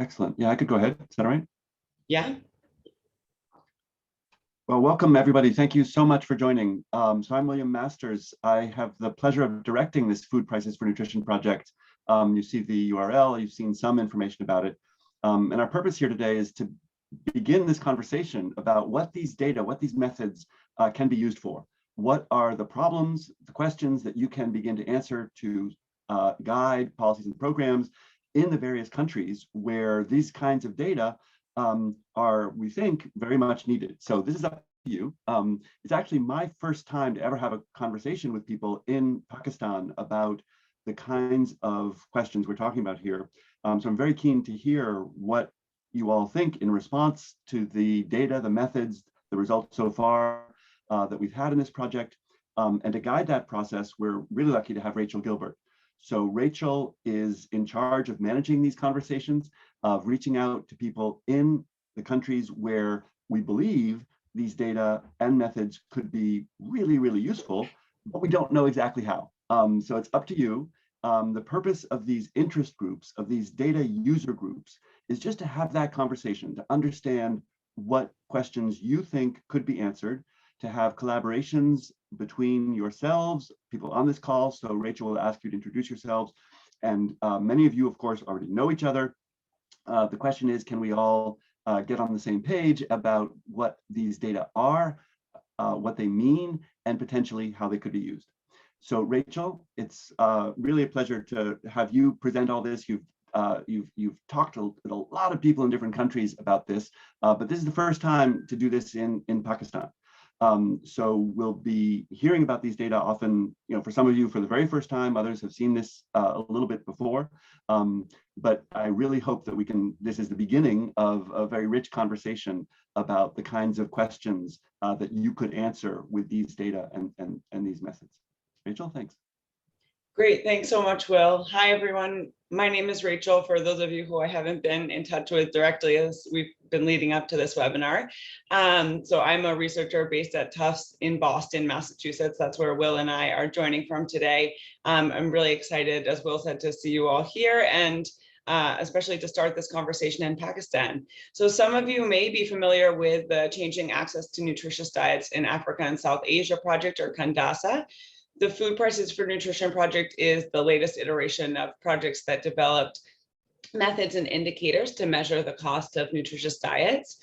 Excellent. Yeah, I could go ahead. Is that all right? Yeah. Well, welcome everybody. Thank you so much for joining. So I'm William Masters. I have the pleasure of directing this Food Prices for Nutrition project. You see the URL, you've seen some information about it. And our purpose here today is to begin this conversation about what these data, what these methods can be used for. What are the problems, the questions that you can begin to answer to guide policies and programs in the various countries where these kinds of data are, we think, very much needed. So this is up to you. It's actually my first time to ever have a conversation with people in Pakistan about the kinds of questions we're talking about here. So I'm very keen to hear what you all think in response to the data, the methods, the results so far that we've had in this project. And to guide that process, we're really lucky to have Rachel Gilbert. So Rachel is in charge of managing these conversations, of reaching out to people in the countries where we believe these data and methods could be really, really useful, but we don't know exactly how. So it's up to you. The purpose of these interest groups, of these data user groups, is just to have that conversation, to understand what questions you think could be answered, to have collaborations between yourselves, people on this call. So Rachel will ask you to introduce yourselves. And many of you, of course, already know each other. The question is, can we all get on the same page about what these data are, what they mean, and potentially how they could be used? So Rachel, it's really a pleasure to have you present all this. You've talked to a lot of people in different countries about this, but this is the first time to do this in Pakistan. So we'll be hearing about these data often, for some of you for the very first time, others have seen this a little bit before. But I really hope that this is the beginning of a very rich conversation about the kinds of questions that you could answer with these data and these methods. Rachel, thanks. Great. Thanks so much, Will. Hi, everyone. My name is Rachel, for those of you who I haven't been in touch with directly as we've been leading up to this webinar. So I'm a researcher based at Tufts in Boston, Massachusetts. That's where Will and I are joining from today. I'm really excited, as Will said, to see you all here and especially to start this conversation in Pakistan. So some of you may be familiar with the Changing Access to Nutritious Diets in Africa and South Asia project, or CANDASA. The Food Prices for Nutrition project is the latest iteration of projects that developed methods and indicators to measure the cost of nutritious diets.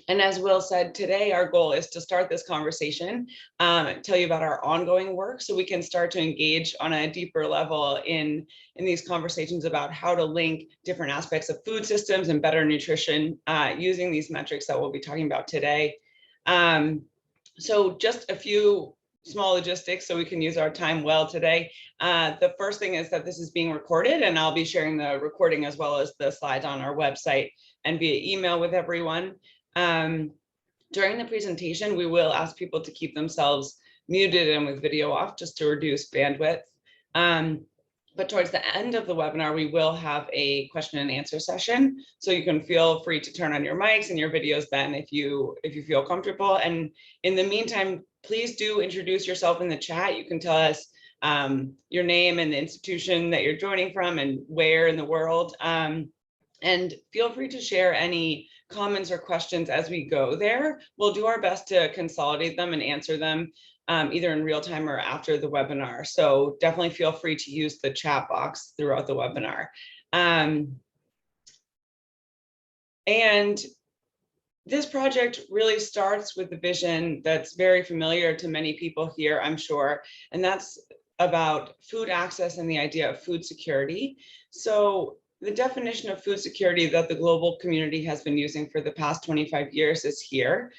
And as Will said, today our goal is to start this conversation, tell you about our ongoing work so we can start to engage on a deeper level in these conversations about how to link different aspects of food systems and better nutrition using these metrics that we'll be talking about today. So just a few small logistics so we can use our time well today. The first thing is that this is being recorded, and I'll be sharing the recording as well as the slides on our website and via email with everyone. During the presentation, we will ask people to keep themselves muted and with video off just to reduce bandwidth. But towards the end of the webinar, we will have a question and answer session. So you can feel free to turn on your mics and your videos then if you feel comfortable. And in the meantime, please do introduce yourself in the chat. You can tell us your name and the institution that you're joining from and where in the world. And feel free to share any comments or questions as we go there. We'll do our best to consolidate them and answer them either in real time or after the webinar. So definitely feel free to use the chat box throughout the webinar. And this project really starts with the vision that's very familiar to many people here, I'm sure, and that's about food access and the idea of food security. So the definition of food security that the global community has been using for the past 25 years is here.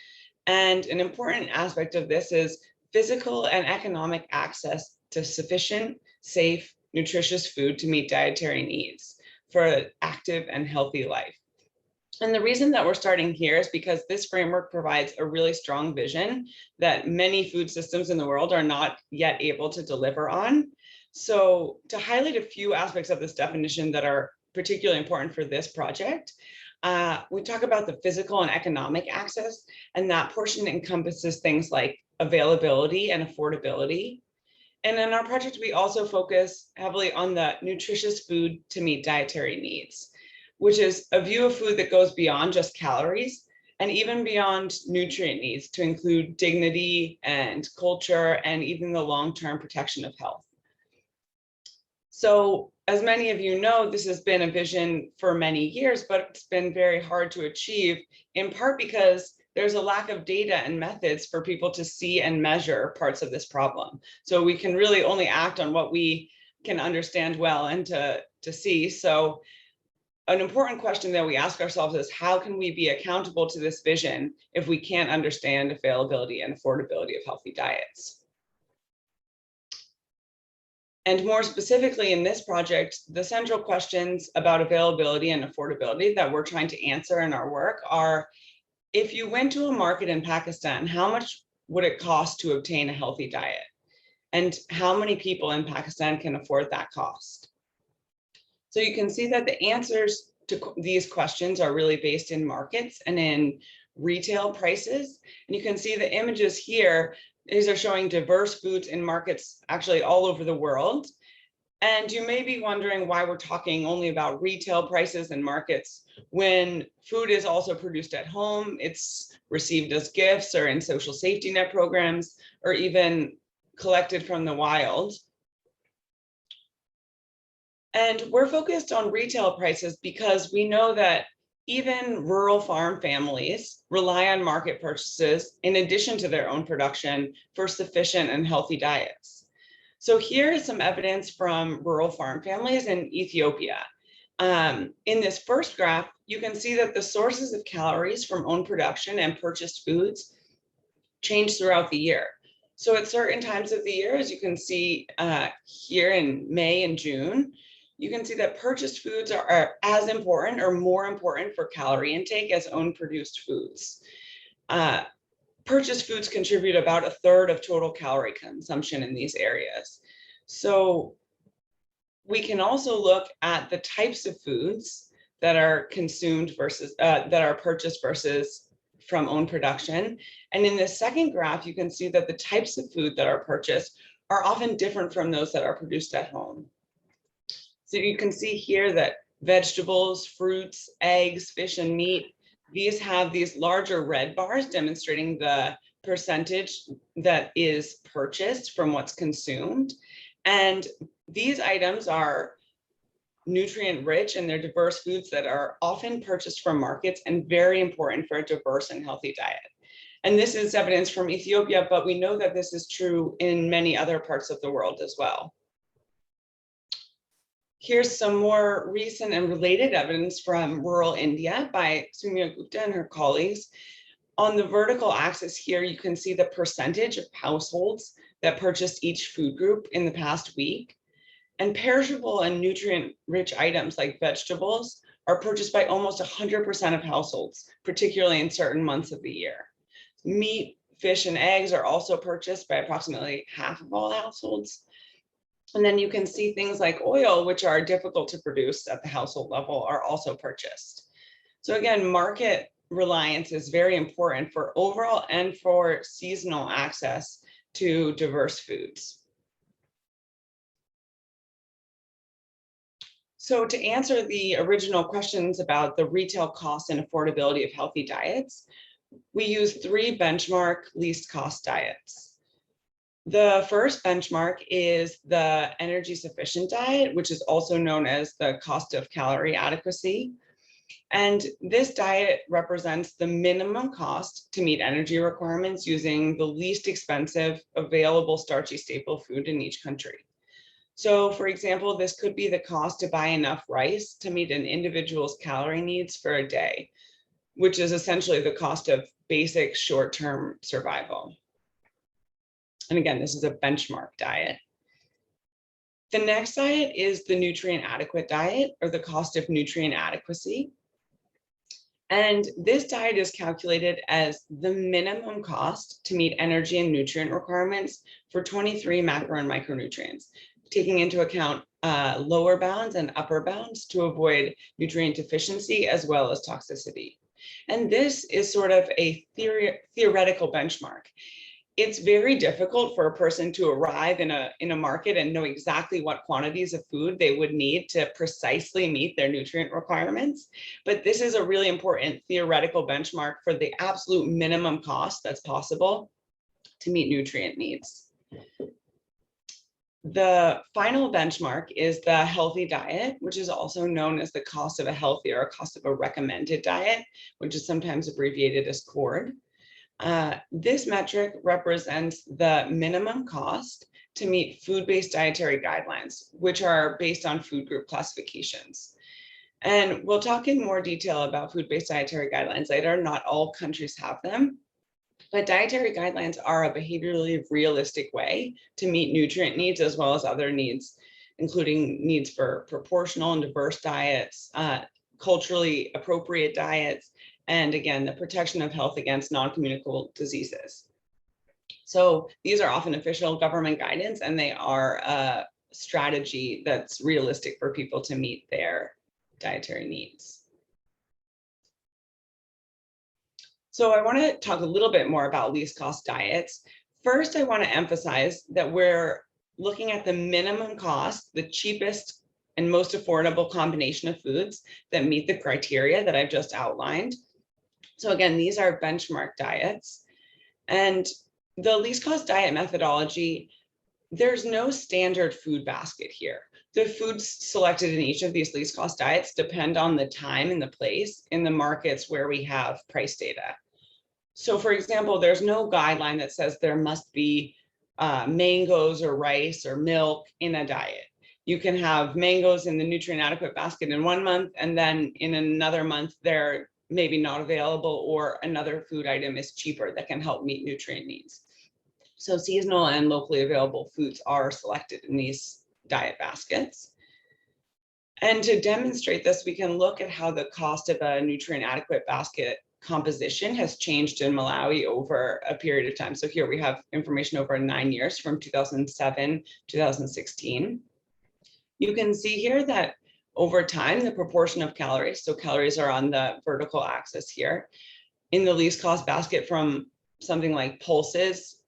And an important aspect of this is physical and economic access to sufficient, safe, nutritious food to meet dietary needs for an active and healthy life. And the reason that we're starting here is because this framework provides a really strong vision that many food systems in the world are not yet able to deliver on. So to highlight a few aspects of this definition that are particularly important for this project, we talk about the physical and economic access, and that portion encompasses things like availability and affordability. And in our project, we also focus heavily on the nutritious food to meet dietary needs. which is a view of food that goes beyond just calories and even beyond nutrient needs to include dignity and culture and even the long-term protection of health. So as many of you know, this has been a vision for many years, but it's been very hard to achieve, in part because there's a lack of data and methods for people to see and measure parts of this problem. So we can really only act on what we can understand well and to see. So an important question that we ask ourselves is, how can we be accountable to this vision if we can't understand availability and affordability of healthy diets? And more specifically in this project, the central questions about availability and affordability that we're trying to answer in our work are, if you went to a market in Pakistan, how much would it cost to obtain a healthy diet? And how many people in Pakistan can afford that cost? So you can see that the answers to these questions are really based in markets and in retail prices. And you can see the images here. These are showing diverse foods in markets actually all over the world. And you may be wondering why we're talking only about retail prices and markets when food is also produced at home, it's received as gifts or in social safety net programs, or even collected from the wild. And we're focused on retail prices because we know that even rural farm families rely on market purchases in addition to their own production for sufficient and healthy diets. So here is some evidence from rural farm families in Ethiopia. In this first graph, you can see that the sources of calories from own production and purchased foods change throughout the year. So at certain times of the year, as you can see here in May and June, you can see that purchased foods are as important or more important for calorie intake as own produced foods. Purchased foods contribute about 1/3 of total calorie consumption in these areas. So we can also look at the types of foods that are consumed versus that are purchased versus from own production. And in the second graph, you can see that the types of food that are purchased are often different from those that are produced at home. So you can see here that vegetables, fruits, eggs, fish, and meat, these have these larger red bars demonstrating the percentage that is purchased from what's consumed. And these items are nutrient rich and they're diverse foods that are often purchased from markets and very important for a diverse and healthy diet. And this is evidence from Ethiopia, but we know that this is true in many other parts of the world as well. Here's some more recent and related evidence from rural India by Sumya Gupta and her colleagues. On the vertical axis here, you can see the percentage of households that purchased each food group in the past week. And perishable and nutrient-rich items like vegetables are purchased by almost 100% of households, particularly in certain months of the year. Meat, fish, and eggs are also purchased by approximately half of all households. And then you can see things like oil, which are difficult to produce at the household level, are also purchased. So again, market reliance is very important for overall and for seasonal access to diverse foods. So to answer the original questions about the retail cost and affordability of healthy diets, we use 3 benchmark least cost diets. The first benchmark is the energy sufficient diet, which is also known as the cost of calorie adequacy. And this diet represents the minimum cost to meet energy requirements using the least expensive available starchy staple food in each country. So for example, this could be the cost to buy enough rice to meet an individual's calorie needs for a day, which is essentially the cost of basic short-term survival. And again, this is a benchmark diet. The next diet is the nutrient adequate diet, or the cost of nutrient adequacy. And this diet is calculated as the minimum cost to meet energy and nutrient requirements for 23 macro and micronutrients, taking into account lower bounds and upper bounds to avoid nutrient deficiency as well as toxicity. And this is sort of a theoretical benchmark. it's very difficult for a person to arrive in a market and know exactly what quantities of food they would need to precisely meet their nutrient requirements. But this is a really important theoretical benchmark for the absolute minimum cost that's possible to meet nutrient needs. The final benchmark is the healthy diet, which is also known as the cost of a healthy or cost of a recommended diet, which is sometimes abbreviated as CORD. This metric represents the minimum cost to meet food-based dietary guidelines, which are based on food group classifications. And we'll talk in more detail about food-based dietary guidelines later. Not all countries have them, but dietary guidelines are a behaviorally realistic way to meet nutrient needs as well as other needs, including needs for proportional and diverse diets, culturally appropriate diets, and again, the protection of health against non-communicable diseases. So these are often official government guidance, and they are a strategy that's realistic for people to meet their dietary needs. So I want to talk a little bit more about least cost diets. First, I want to emphasize that we're looking at the minimum cost, the cheapest and most affordable combination of foods that meet the criteria that I've just outlined. So again, these are benchmark diets. And the least cost diet methodology, there's no standard food basket here. The foods selected in each of these least cost diets depend on the time and the place in the markets where we have price data. So for example, there's no guideline that says there must be mangoes or rice or milk in a diet. You can have mangoes in the nutrient adequate basket in 1 month, and then in another month, they're maybe not available, or another food item is cheaper that can help meet nutrient needs. So seasonal and locally available foods are selected in these diet baskets. And to demonstrate this, we can look at how the cost of a nutrient adequate basket composition has changed in Malawi over a period of time. So here we have information over 9 years from 2007, 2016. You can see here that over time, the proportion of calories, so calories are on the vertical axis here, in the least cost basket from something like pulses,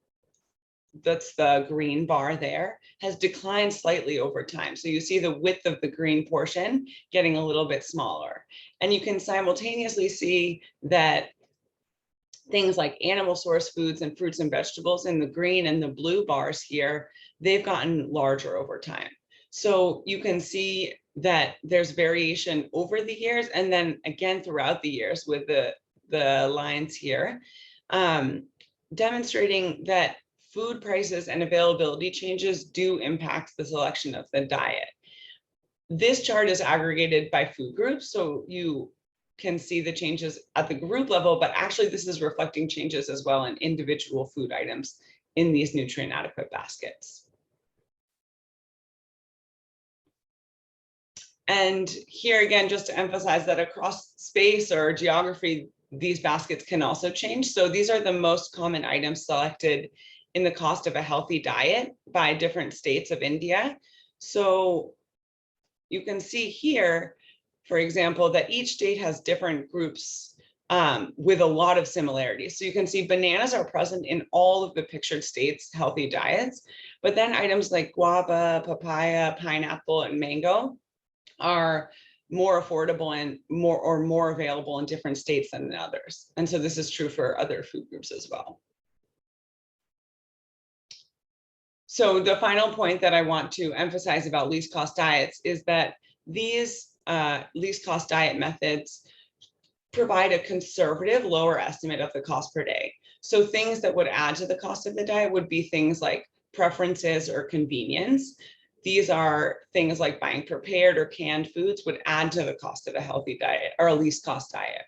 that's the green bar there, has declined slightly over time. So you see the width of the green portion getting a little bit smaller. And you can simultaneously see that things like animal source foods and fruits and vegetables in the green and the blue bars here, they've gotten larger over time. So you can see that there's variation over the years, and then again throughout the years with the lines here, demonstrating that food prices and availability changes do impact the selection of the diet. This chart is aggregated by food groups, so you can see the changes at the group level, but actually this is reflecting changes as well in individual food items in these nutrient adequate baskets. And here again, just to emphasize that across space or geography, these baskets can also change. So these are the most common items selected in the cost of a healthy diet by different states of India. So you can see here, for example, that each state has different groups with a lot of similarities. So you can see bananas are present in all of the pictured states' healthy diets, but then items like guava, papaya, pineapple, and mango are more affordable and more available in different states than in others. And so this is true for other food groups as well. So the final point that I want to emphasize about least cost diets is that these least cost diet methods provide a conservative lower estimate of the cost per day. So things that would add to the cost of the diet would be things like preferences or convenience. These are things like buying prepared or canned foods would add to the cost of a healthy diet or a least cost diet.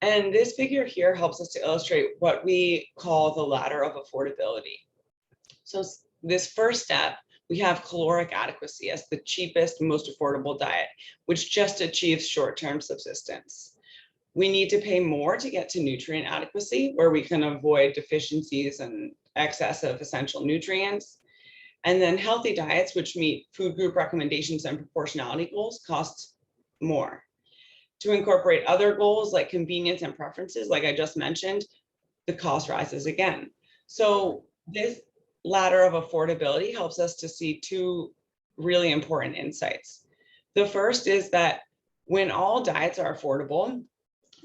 And this figure here helps us to illustrate what we call the ladder of affordability. So this first step, we have caloric adequacy as the cheapest, most affordable diet, which just achieves short-term subsistence. We need to pay more to get to nutrient adequacy, where we can avoid deficiencies and excess of essential nutrients. And then healthy diets, which meet food group recommendations and proportionality goals, cost more. To incorporate other goals like convenience and preferences, like I just mentioned, the cost rises again. So this ladder of affordability helps us to see two really important insights. The first is that when all diets are affordable,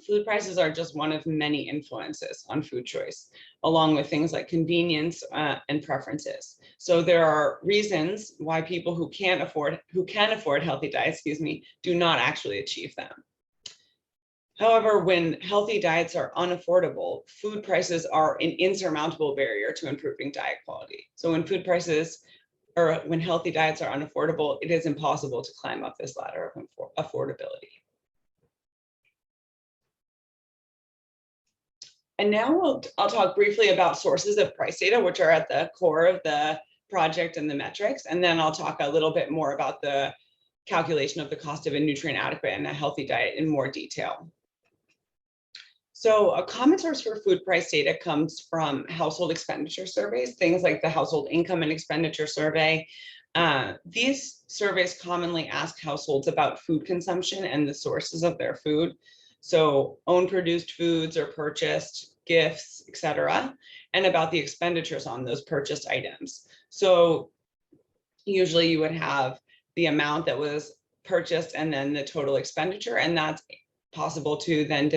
food prices are just one of many influences on food choice, along with things like convenience and preferences. So there are reasons why people who can afford healthy diets, do not actually achieve them. However, when healthy diets are unaffordable, food prices are an insurmountable barrier to improving diet quality. So when when healthy diets are unaffordable, it is impossible to climb up this ladder of affordability. And now I'll talk briefly about sources of price data, which are at the core of the project and the metrics. And then I'll talk a little bit more about the calculation of the cost of a nutrient adequate and a healthy diet in more detail. So a common source for food price data comes from household expenditure surveys, things like the Household Income and Expenditure Survey. These surveys commonly ask households about food consumption and the sources of their food. So own produced foods or purchased, gifts, etc., and about the expenditures on those purchased items. So usually you would have the amount that was purchased and then the total expenditure, and that's possible to then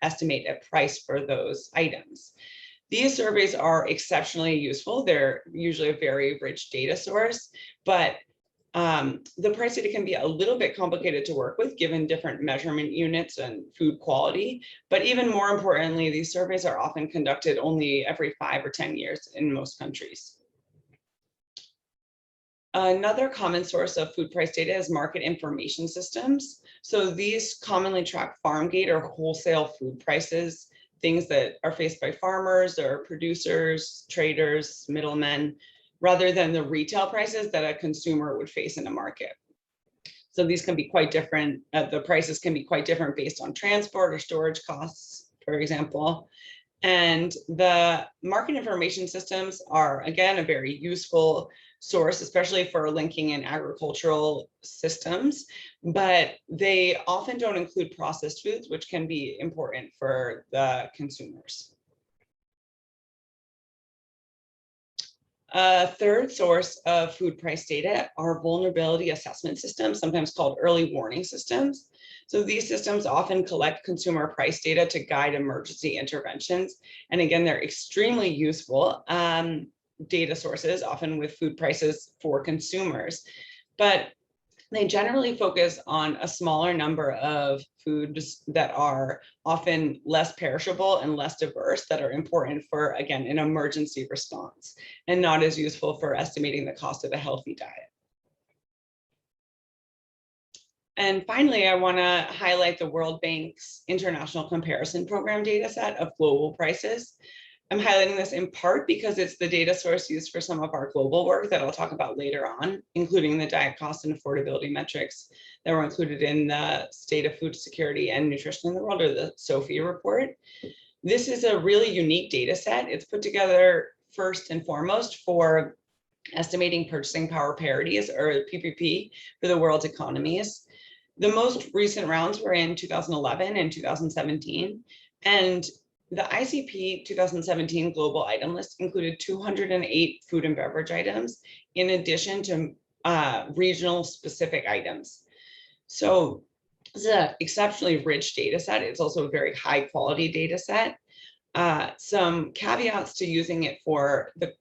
estimate a price for those items. These surveys are exceptionally useful. They're usually a very rich data source, but the price data can be a little bit complicated to work with given different measurement units and food quality. But even more importantly, these surveys are often conducted only every 5 or 10 years in most countries. Another common source of food price data is market information systems. So these commonly track farm gate or wholesale food prices, things that are faced by farmers or producers, traders, middlemen, rather than the retail prices that a consumer would face in a market. So these can be quite different. The prices can be quite different based on transport or storage costs, for example. And the market information systems are, again, a very useful source, especially for linking in agricultural systems, but they often don't include processed foods, which can be important for the consumers. A third source of food price data are vulnerability assessment systems, sometimes called early warning systems. So these systems often collect consumer price data to guide emergency interventions. And again, they're extremely useful data sources, often with food prices for consumers. But they generally focus on a smaller number of foods that are often less perishable and less diverse, that are important for, again, an emergency response, and not as useful for estimating the cost of a healthy diet. And finally, I want to highlight the World Bank's International Comparison Program dataset of global prices. I'm highlighting this in part because it's the data source used for some of our global work that I'll talk about later on, including the diet cost and affordability metrics that were included in the State of Food Security and Nutrition in the World, or the SOFI report. This is a really unique data set. It's put together first and foremost for estimating purchasing power parities, or PPP, for the world's economies. The most recent rounds were in 2011 and 2017, and the ICP 2017 global item list included 208 food and beverage items, in addition to regional specific items. So it's an exceptionally rich data set. It's also a very high quality data set. Some caveats to using it for the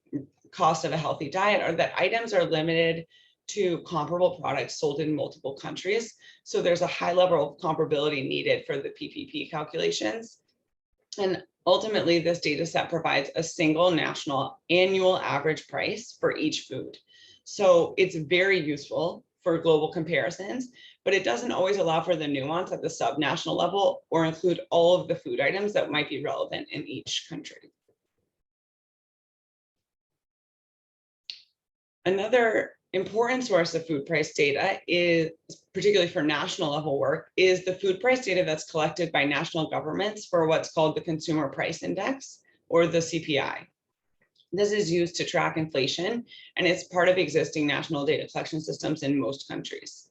cost of a healthy diet are that items are limited to comparable products sold in multiple countries. So there's a high level of comparability needed for the PPP calculations. And ultimately, this data set provides a single national annual average price for each food. So it's very useful for global comparisons, but it doesn't always allow for the nuance at the subnational level or include all of the food items that might be relevant in each country. Another important source of food price data is, particularly for national level work, is the food price data that's collected by national governments for what's called the Consumer Price Index, or the CPI. This is used to track inflation, and it's part of existing national data collection systems in most countries.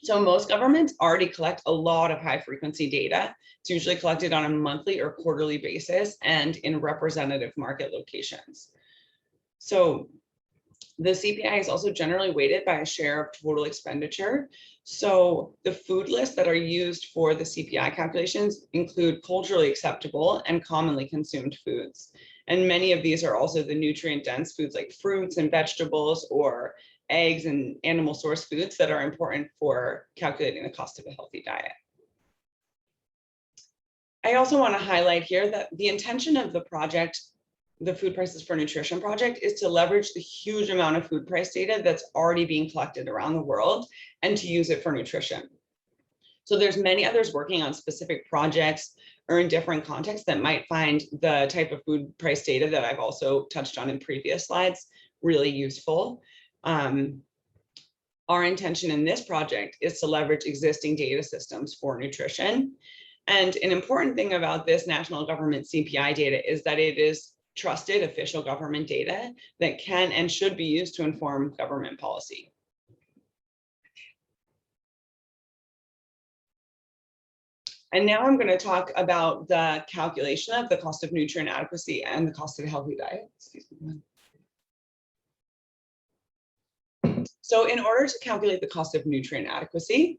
So most governments already collect a lot of high frequency data. It's usually collected on a monthly or quarterly basis and in representative market locations. So the CPI is also generally weighted by a share of total expenditure. So the food lists that are used for the CPI calculations include culturally acceptable and commonly consumed foods. And many of these are also the nutrient dense foods like fruits and vegetables or eggs and animal source foods that are important for calculating the cost of a healthy diet. I also want to highlight here that the intention of the project, the Food Prices for Nutrition project, is to leverage the huge amount of food price data that's already being collected around the world and to use it for nutrition. So there's many others working on specific projects or in different contexts that might find the type of food price data that I've also touched on in previous slides really useful. Our intention in this project is to leverage existing data systems for nutrition. And an important thing about this national government CPI data is that it is trusted official government data that can and should be used to inform government policy. And now I'm going to talk about the calculation of the cost of nutrient adequacy and the cost of a healthy diet. Excuse me. So in order to calculate the cost of nutrient adequacy,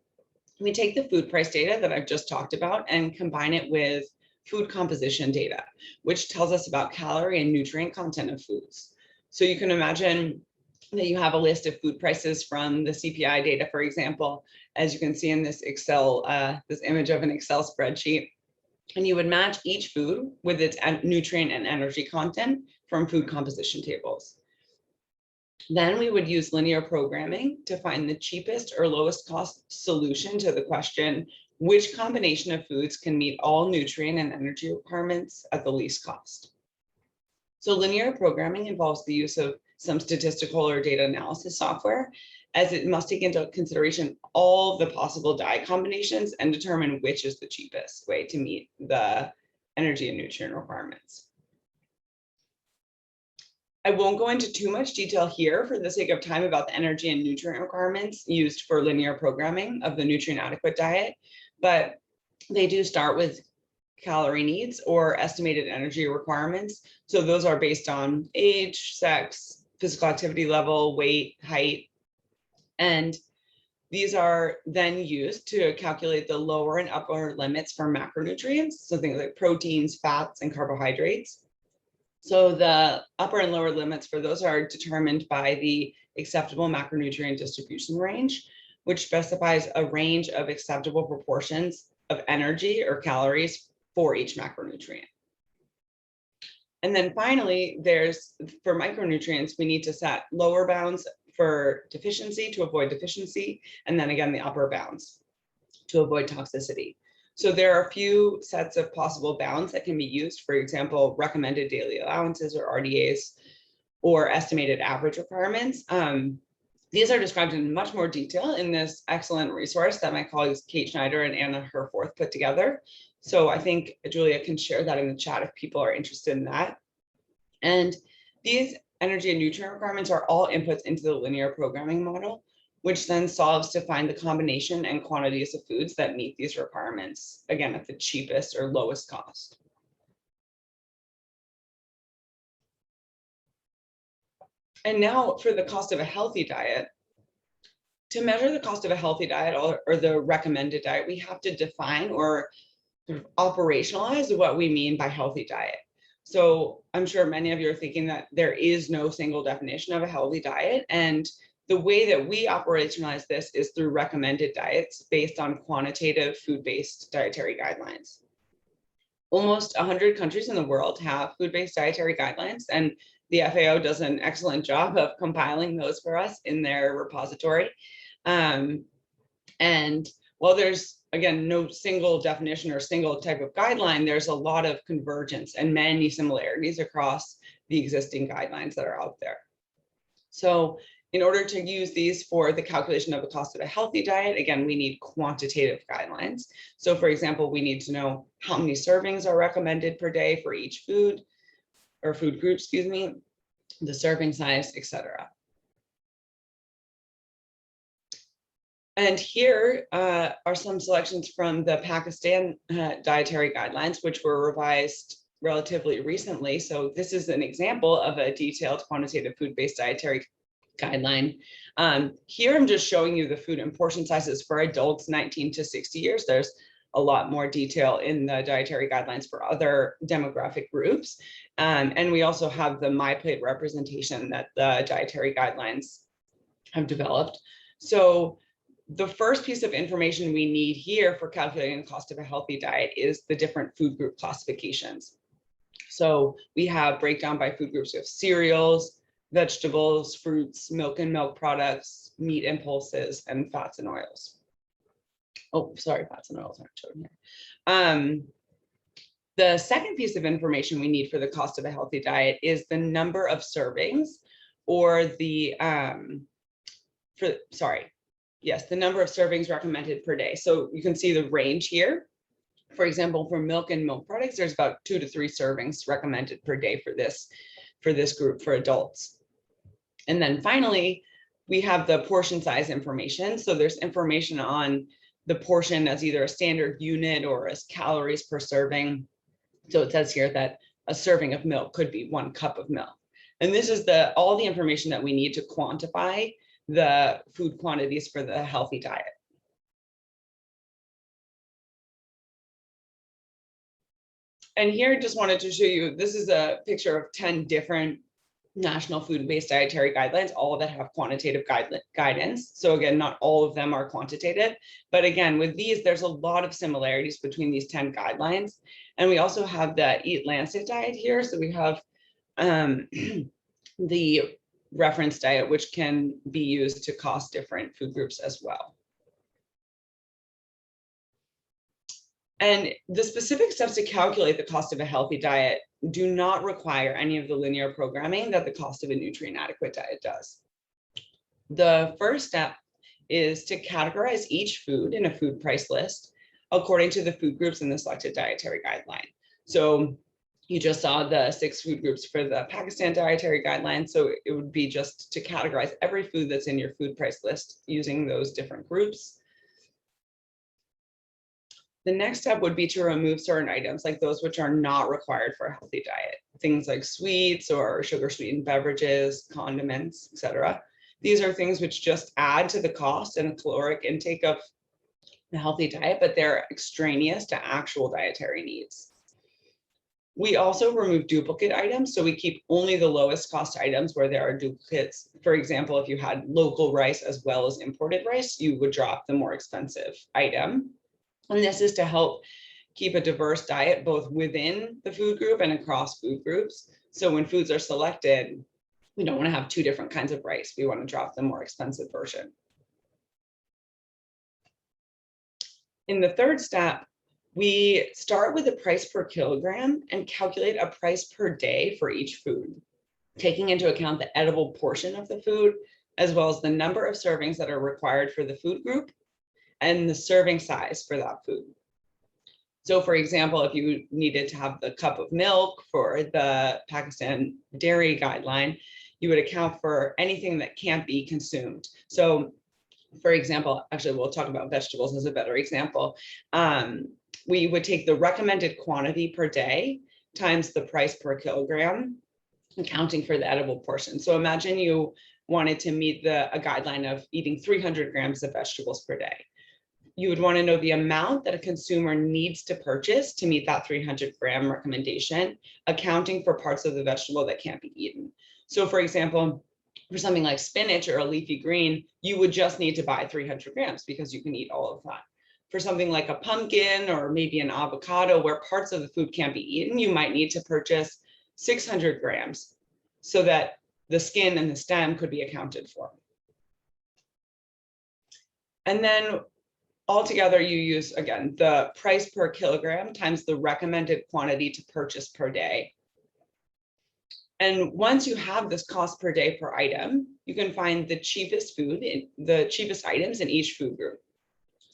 we take the food price data that I've just talked about and combine it with food composition data, which tells us about calorie and nutrient content of foods. So you can imagine that you have a list of food prices from the CPI data, for example, as you can see in this Excel, this image of an Excel spreadsheet, and you would match each food with its nutrient and energy content from food composition tables. Then we would use linear programming to find the cheapest or lowest cost solution to the question, which combination of foods can meet all nutrient and energy requirements at the least cost? So linear programming involves the use of some statistical or data analysis software, as it must take into consideration all the possible diet combinations and determine which is the cheapest way to meet the energy and nutrient requirements. I won't go into too much detail here for the sake of time about the energy and nutrient requirements used for linear programming of the nutrient adequate diet, but they do start with calorie needs or estimated energy requirements. So those are based on age, sex, physical activity level, weight, height, and these are then used to calculate the lower and upper limits for macronutrients, so things like proteins, fats, and carbohydrates. So the upper and lower limits for those are determined by the acceptable macronutrient distribution range, which specifies a range of acceptable proportions of energy or calories for each macronutrient. And then finally, for micronutrients, we need to set lower bounds for deficiency to avoid deficiency, and then again, the upper bounds to avoid toxicity. So there are a few sets of possible bounds that can be used, for example, recommended daily allowances or RDAs, or estimated average requirements. These are described in much more detail in this excellent resource that my colleagues Kate Schneider and Anna Herforth put together. So I think Julia can share that in the chat if people are interested in that. And these energy and nutrient requirements are all inputs into the linear programming model, which then solves to find the combination and quantities of foods that meet these requirements, again, at the cheapest or lowest cost. And now for the cost of a healthy diet. To measure the cost of a healthy diet or the recommended diet, we have to define or operationalize what we mean by healthy diet. So I'm sure many of you are thinking that there is no single definition of a healthy diet, and the way that we operationalize this is through recommended diets based on quantitative food-based dietary guidelines. Almost 100 countries in the world have food-based dietary guidelines, and the FAO does an excellent job of compiling those for us in their repository. And while there's, again, no single definition or single type of guideline, there's a lot of convergence and many similarities across the existing guidelines that are out there. So in order to use these for the calculation of the cost of a healthy diet, again, we need quantitative guidelines. So for example, we need to know how many servings are recommended per day for each food or food group, excuse me, the serving size, etc. And here are some selections from the Pakistan dietary guidelines, which were revised relatively recently. So this is an example of a detailed quantitative food-based dietary guideline. Here I'm just showing you the food and portion sizes for adults 19 to 60 years. There's a lot more detail in the dietary guidelines for other demographic groups. And we also have the MyPlate representation that the dietary guidelines have developed. So the first piece of information we need here for calculating the cost of a healthy diet is the different food group classifications. So we have breakdown by food groups of cereals, vegetables, fruits, milk and milk products, meat and pulses, and fats and oils. Oh, sorry, fats and oils aren't shown here. The second piece of information we need for the cost of a healthy diet is the number of servings, or the the number of servings recommended per day. So you can see the range here. For example, for milk and milk products, there's about 2 to 3 servings recommended per day for this group for adults. And then finally, we have the portion size information. So there's information on the portion as either a standard unit or as calories per serving. So it says here that a serving of milk could be 1 cup of milk. And this is all the information that we need to quantify the food quantities for the healthy diet. And here I just wanted to show you, this is a picture of 10 different national food-based dietary guidelines, all that have quantitative guidance. So again, not all of them are quantitative, but again, with these, there's a lot of similarities between these 10 guidelines. And we also have the Eat Lancet diet here. So we have the reference diet, which can be used to cost different food groups as well. And the specific steps to calculate the cost of a healthy diet do not require any of the linear programming that the cost of a nutrient adequate diet does. The first step is to categorize each food in a food price list according to the food groups in the selected dietary guideline. So you just saw the 6 food groups for the Pakistan dietary guideline. So it would be just to categorize every food that's in your food price list using those different groups. The next step would be to remove certain items, like those which are not required for a healthy diet. Things like sweets or sugar sweetened beverages, condiments, etc. These are things which just add to the cost and caloric intake of the healthy diet, but they're extraneous to actual dietary needs. We also remove duplicate items, so we keep only the lowest cost items where there are duplicates. For example, if you had local rice as well as imported rice, you would drop the more expensive item. And this is to help keep a diverse diet both within the food group and across food groups. So when foods are selected, we don't want to have 2 different kinds of rice. We want to drop the more expensive version. In the third step, we start with the price per kilogram and calculate a price per day for each food, taking into account the edible portion of the food, as well as the number of servings that are required for the food group and the serving size for that food. So for example, if you needed to have the cup of milk for the Pakistan dairy guideline, you would account for anything that can't be consumed. So for example, actually we'll talk about vegetables as a better example. We would take the recommended quantity per day times the price per kilogram, accounting for the edible portion. So imagine you wanted to meet a guideline of eating 300 grams of vegetables per day. You would want to know the amount that a consumer needs to purchase to meet that 300 gram recommendation, accounting for parts of the vegetable that can't be eaten. So for example, for something like spinach or a leafy green, you would just need to buy 300 grams because you can eat all of that. For something like a pumpkin or maybe an avocado where parts of the food can't be eaten, you might need to purchase 600 grams so that the skin and the stem could be accounted for. And then altogether, you use, again, the price per kilogram times the recommended quantity to purchase per day. And once you have this cost per day per item, you can find the cheapest items in each food group.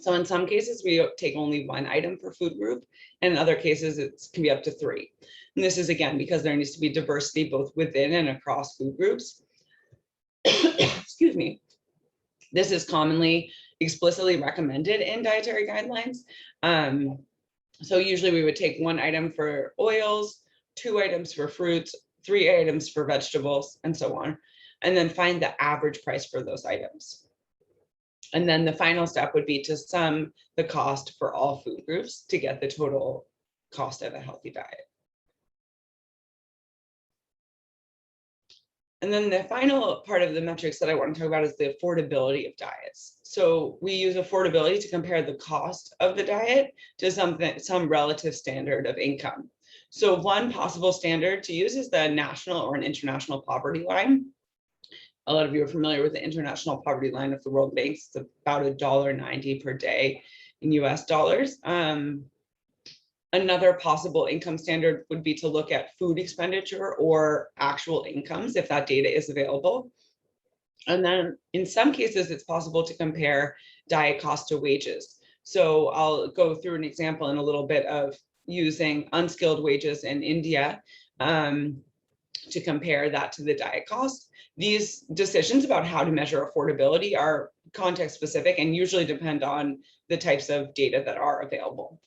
So in some cases, we take only 1 item per food group, and in other cases, it can be up to 3. And this is, again, because there needs to be diversity both within and across food groups. Excuse me. This is commonly explicitly recommended in dietary guidelines. So usually we would take 1 item for oils, 2 items for fruits, 3 items for vegetables, and so on, and then find the average price for those items. And then the final step would be to sum the cost for all food groups to get the total cost of a healthy diet. And then the final part of the metrics that I want to talk about is the affordability of diets. So we use affordability to compare the cost of the diet to some relative standard of income. So one possible standard to use is the national or an international poverty line. A lot of you are familiar with the international poverty line of the World Bank. It's about $1.90 per day in US dollars. Another possible income standard would be to look at food expenditure or actual incomes if that data is available. And then in some cases, it's possible to compare diet cost to wages. So I'll go through an example in a little bit of using unskilled wages in India to compare that to the diet cost. These decisions about how to measure affordability are context specific and usually depend on the types of data that are available.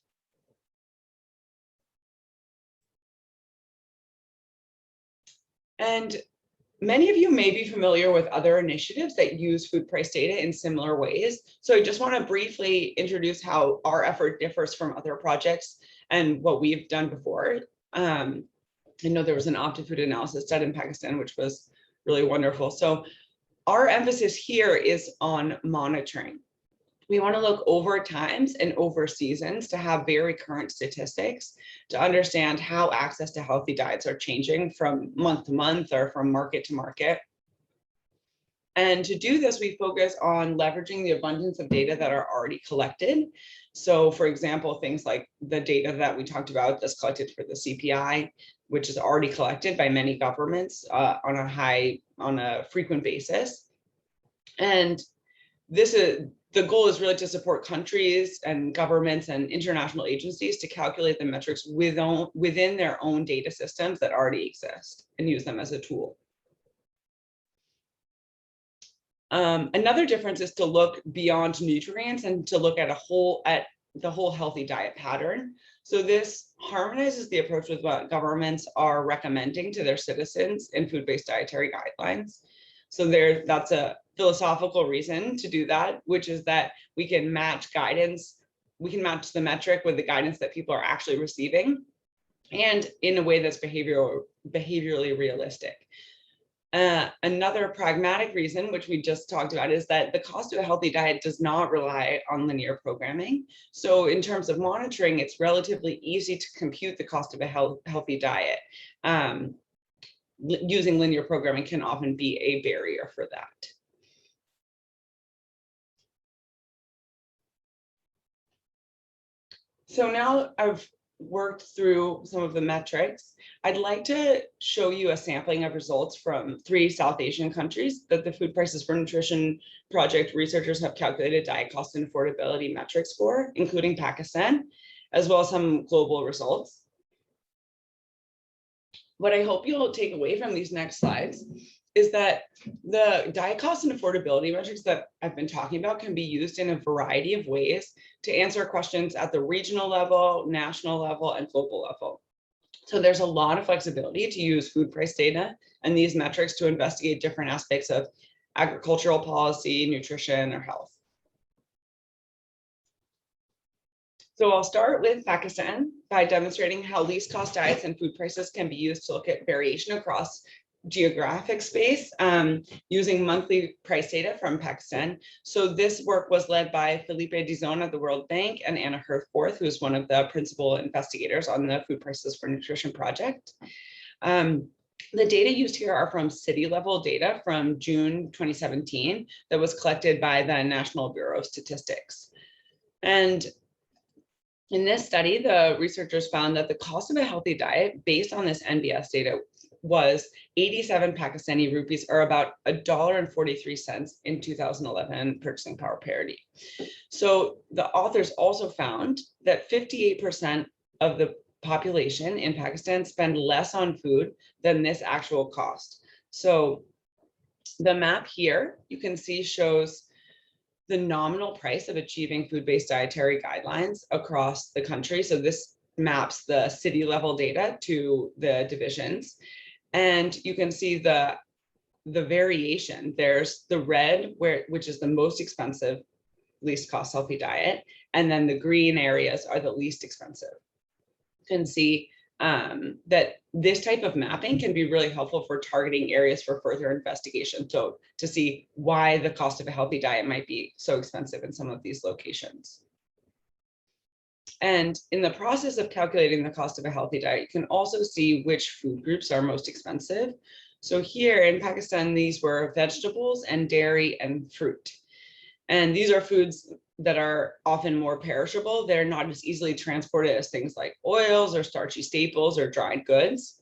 And many of you may be familiar with other initiatives that use food price data in similar ways. So I just want to briefly introduce how our effort differs from other projects and what we've done before. I know there was an opti-food analysis done in Pakistan, which was really wonderful. So our emphasis here is on monitoring. We want to look over times and over seasons to have very current statistics to understand how access to healthy diets are changing from month to month or from market to market. And to do this, we focus on leveraging the abundance of data that are already collected. So for example, things like the data that we talked about that's collected for the CPI, which is already collected by many governments on a frequent basis. And the goal is really to support countries and governments and international agencies to calculate the metrics within their own data systems that already exist and use them as a tool. Another difference is to look beyond nutrients and to look at the whole healthy diet pattern. So this harmonizes the approach with what governments are recommending to their citizens in food-based dietary guidelines. So that's a philosophical reason to do that, which is that we can match guidance, we can match the metric with the guidance that people are actually receiving, and in a way that's behaviorally realistic. Another pragmatic reason, which we just talked about, is that the cost of a healthy diet does not rely on linear programming. So in terms of monitoring, it's relatively easy to compute the cost of a healthy diet. Using linear programming can often be a barrier for that. So now I've worked through some of the metrics. I'd like to show you a sampling of results from 3 South Asian countries that the Food Prices for Nutrition Project researchers have calculated diet cost and affordability metrics for, including Pakistan, as well as some global results. What I hope you'll take away from these next slides is that the diet cost and affordability metrics that I've been talking about can be used in a variety of ways to answer questions at the regional level, national level, and global level. So there's a lot of flexibility to use food price data and these metrics to investigate different aspects of agricultural policy, nutrition, or health. So I'll start with Pakistan by demonstrating how least cost diets and food prices can be used to look at variation across geographic space using monthly price data from Pakistan. So this work was led by Felipe Dizon at the World Bank and Anna Herforth, who's one of the principal investigators on the Food Prices for Nutrition project. The data used here are from city level data from June 2017 that was collected by the National Bureau of Statistics. And in this study, the researchers found that the cost of a healthy diet based on this NBS data was 87 Pakistani rupees, or about $1.43 in 2011 purchasing power parity. So the authors also found that 58% of the population in Pakistan spend less on food than this actual cost. So the map here, you can see, shows the nominal price of achieving food-based dietary guidelines across the country. So this maps the city level data to the divisions. And you can see the variation. There's the red, which is the most expensive, least cost healthy diet. And then the green areas are the least expensive. You can see that this type of mapping can be really helpful for targeting areas for further investigation. So to see why the cost of a healthy diet might be so expensive in some of these locations. And in the process of calculating the cost of a healthy diet, you can also see which food groups are most expensive. So here in Pakistan, these were vegetables and dairy and fruit. And these are foods that are often more perishable. They're not as easily transported as things like oils or starchy staples or dried goods.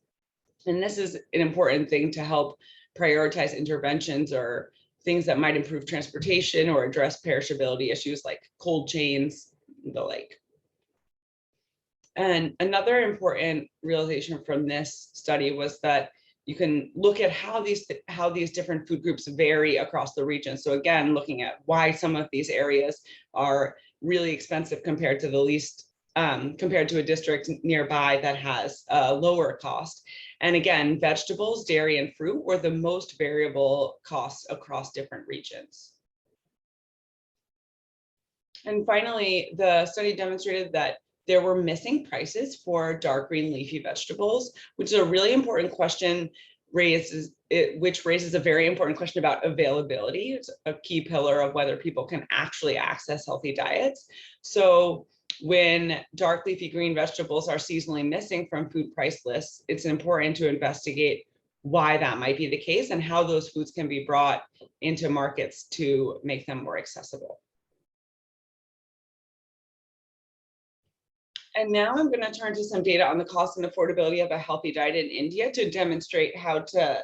And this is an important thing to help prioritize interventions or things that might improve transportation or address perishability issues like cold chains and the like. And another important realization from this study was that you can look at how these different food groups vary across the region. So again, looking at why some of these areas are really expensive compared to the least, compared to a district nearby that has a lower cost. And again, vegetables, dairy, and fruit were the most variable costs across different regions. And finally, the study demonstrated that there were missing prices for dark green leafy vegetables, which is a really important question, which raises a very important question about availability. It's a key pillar of whether people can actually access healthy diets. So when dark leafy green vegetables are seasonally missing from food price lists, it's important to investigate why that might be the case and how those foods can be brought into markets to make them more accessible. And now I'm going to turn to some data on the cost and affordability of a healthy diet in India to demonstrate how to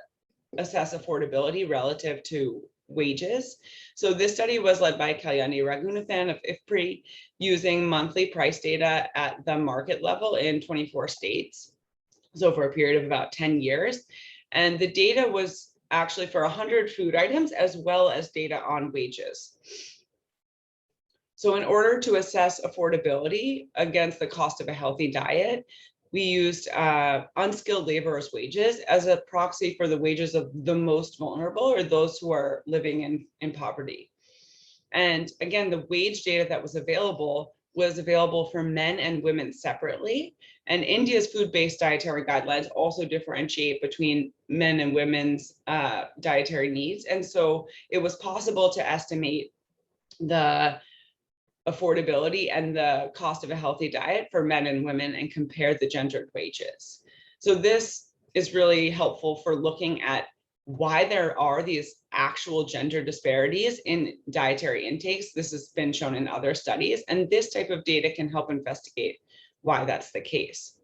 assess affordability relative to wages. So this study was led by Kalyani Raghunathan of IFPRI using monthly price data at the market level in 24 states. So for a period of about 10 years. And the data was actually for 100 food items as well as data on wages. So in order to assess affordability against the cost of a healthy diet, we used unskilled laborers' wages as a proxy for the wages of the most vulnerable or those who are living in poverty. And again, the wage data that was available for men and women separately. And India's food-based dietary guidelines also differentiate between men and women's dietary needs. And so it was possible to estimate the affordability and the cost of a healthy diet for men and women and compare the gendered wages. So this is really helpful for looking at why there are these actual gender disparities in dietary intakes. This has been shown in other studies, and this type of data can help investigate why that's the case.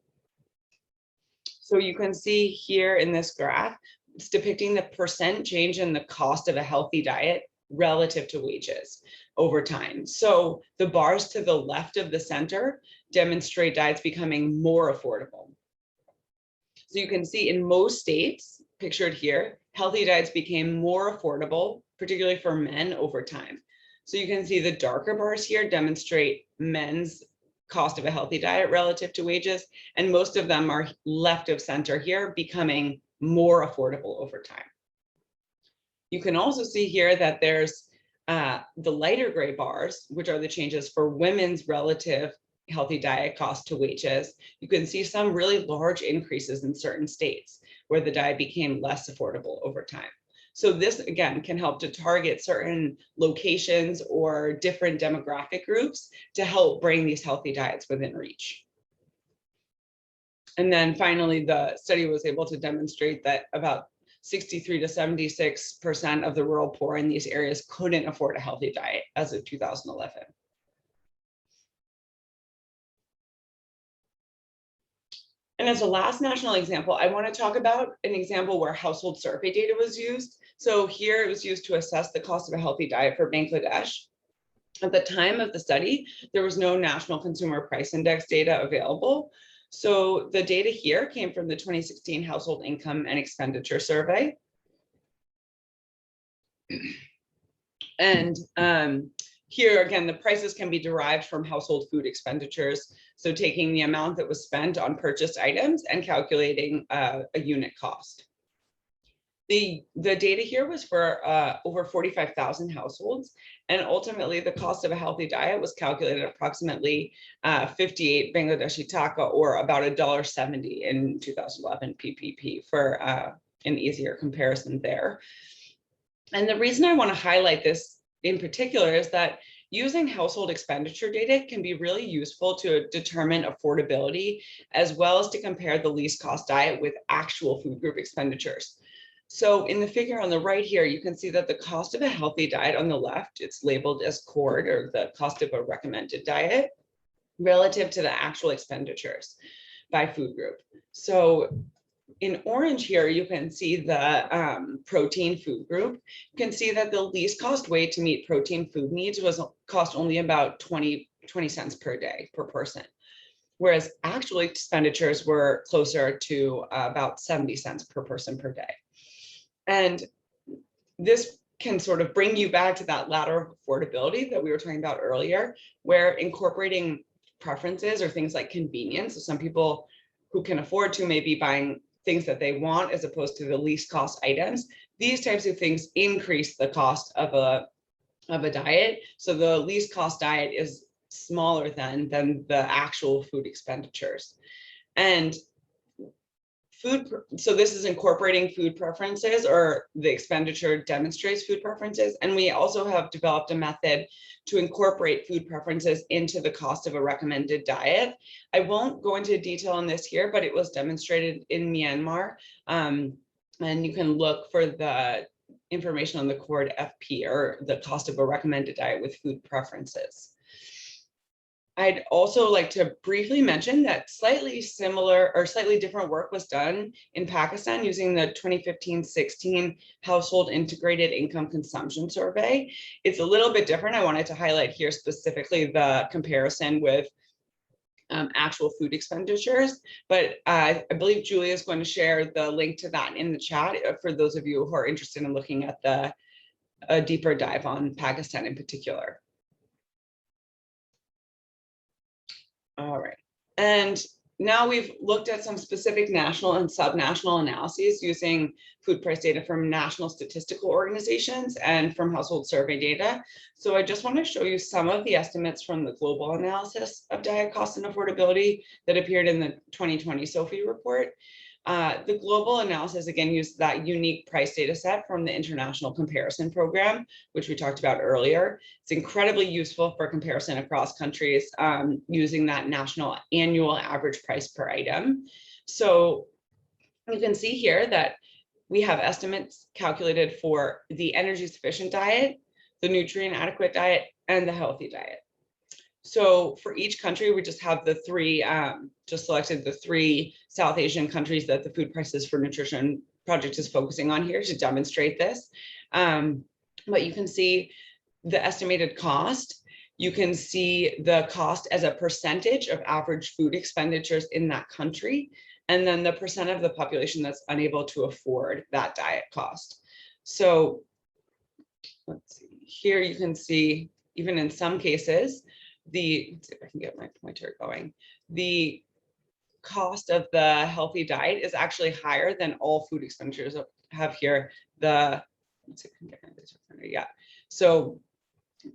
So you can see here in this graph, it's depicting the percent change in the cost of a healthy diet relative to wages over time. So the bars to the left of the center demonstrate diets becoming more affordable. So you can see in most states, pictured here, healthy diets became more affordable, particularly for men over time. So you can see the darker bars here demonstrate men's cost of a healthy diet relative to wages, and most of them are left of center here, becoming more affordable over time. You can also see here that there's the lighter gray bars, which are the changes for women's relative healthy diet cost to wages. You can see some really large increases in certain states where the diet became less affordable over time. So this, again, can help to target certain locations or different demographic groups to help bring these healthy diets within reach. And then finally, the study was able to demonstrate that about 63 to 76% of the rural poor in these areas couldn't afford a healthy diet as of 2011. And as a last national example, I want to talk about an example where household survey data was used. So here it was used to assess the cost of a healthy diet for Bangladesh. At the time of the study, there was no national consumer price index data available. So the data here came from the 2016 Household Income and Expenditure Survey. And here again, the prices can be derived from household food expenditures. So taking the amount that was spent on purchased items and calculating a unit cost. The data here was for over 45,000 households, and ultimately the cost of a healthy diet was calculated at approximately 58 Bangladeshi taka, or about $1.70 in 2011 PPP, for an easier comparison there. And the reason I want to highlight this in particular is that using household expenditure data can be really useful to determine affordability, as well as to compare the least cost diet with actual food group expenditures. So in the figure on the right here, you can see that the cost of a healthy diet on the left, it's labeled as CORD, or the cost of a recommended diet, relative to the actual expenditures by food group. So in orange here, you can see the protein food group. You can see that the least cost way to meet protein food needs was cost only about 20 cents per day per person, whereas actual expenditures were closer to about 70 cents per person per day. And this can sort of bring you back to that ladder of affordability that we were talking about earlier, where incorporating preferences or things like convenience. So some people who can afford to may be buying things that they want as opposed to the least cost items. These types of things increase the cost of a diet. So the least cost diet is smaller than the actual food expenditures. And so this is incorporating food preferences, or the expenditure demonstrates food preferences. And we also have developed a method to incorporate food preferences into the cost of a recommended diet. I won't go into detail on this here, but it was demonstrated in Myanmar. And you can look for the information on the CORD FP, or the cost of a recommended diet with food preferences. I'd also like to briefly mention that slightly similar or slightly different work was done in Pakistan using the 2015-16 Household Integrated Income Consumption Survey. It's a little bit different. I wanted to highlight here specifically the comparison with actual food expenditures, but I believe Julia is going to share the link to that in the chat for those of you who are interested in looking at a deeper dive on Pakistan in particular. All right, and now we've looked at some specific national and subnational analyses using food price data from national statistical organizations and from household survey data. So I just want to show you some of the estimates from the global analysis of diet cost and affordability that appeared in the 2020 SOFI report. The global analysis, again, used that unique price data set from the International Comparison Program, which we talked about earlier. It's incredibly useful for comparison across countries using that national annual average price per item. So you can see here that we have estimates calculated for the energy sufficient diet, the nutrient adequate diet, and the healthy diet. So for each country, we just have the three, just selected the three South Asian countries that the Food Prices for Nutrition project is focusing on here to demonstrate this. But you can see the estimated cost. You can see the cost as a percentage of average food expenditures in that country, and then the percent of the population that's unable to afford that diet cost. So let's see, here you can see, even in some cases, let's see if I can get my pointer going, the cost of the healthy diet is actually higher than all food expenditures. I have here let's see if I can get this, yeah. So